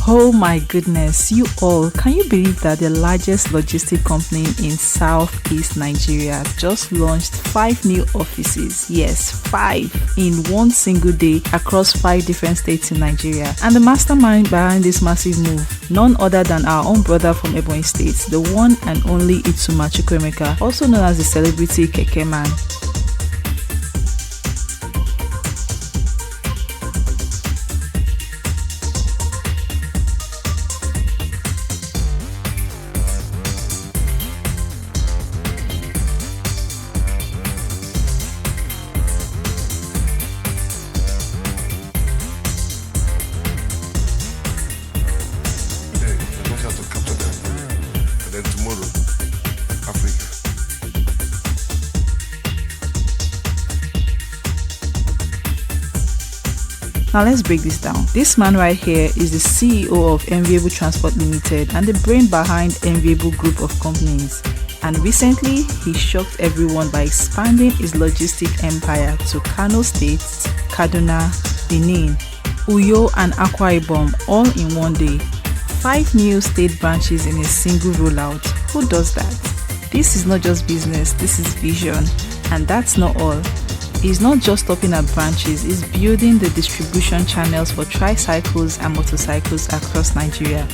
Oh my goodness, you all, can you believe that the largest logistic company in Southeast Nigeria just launched 5 new offices? Yes, 5 in one single day across 5 different states in Nigeria. And the mastermind behind this massive move, none other than our own brother from Ebonyi State, the one and only Ituma Chukwuemeka, also known as the Celebrity Keke Man. Now let's break this down. This man right here is the CEO of Enviable Transport Limited and the brain behind Enviable Group of Companies. And recently, he shocked everyone by expanding his logistic empire to Kano State, Kaduna, Benin, Uyo and Akwa Ibom all in one day. 5 new state branches in a single rollout. Who does that? This is not just business, this is vision. And that's not all. He's not just stopping at branches, he's building the distribution channels for tricycles and motorcycles across Nigeria.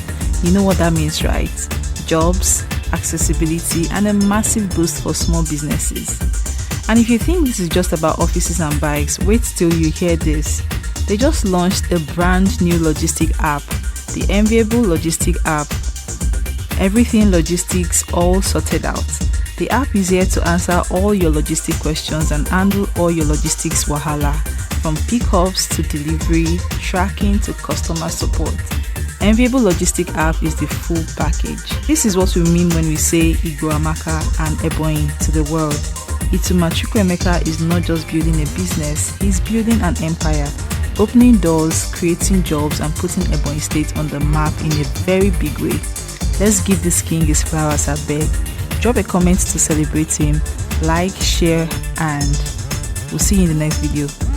You know what that means, right? Jobs, accessibility, and a massive boost for small businesses. And if you think this is just about offices and bikes, wait till you hear this. They just launched a brand new logistic app, the Enviable Logistic app. Everything logistics all sorted out. The app is here to answer all your logistic questions and handle all your logistics wahala, from pickups to delivery, tracking to customer support. Enviable Logistic app is the full package. This is what we mean when we say Igbo Amaka and Ebonyi to the world. Ituma Chukwuemeka is not just building a business, he's building an empire, opening doors, creating jobs, and putting Ebonyi State on the map in a very big way. Let's give this king his flowers, I beg. Drop a comment to celebrate him, like, share, and we'll see you in the next video.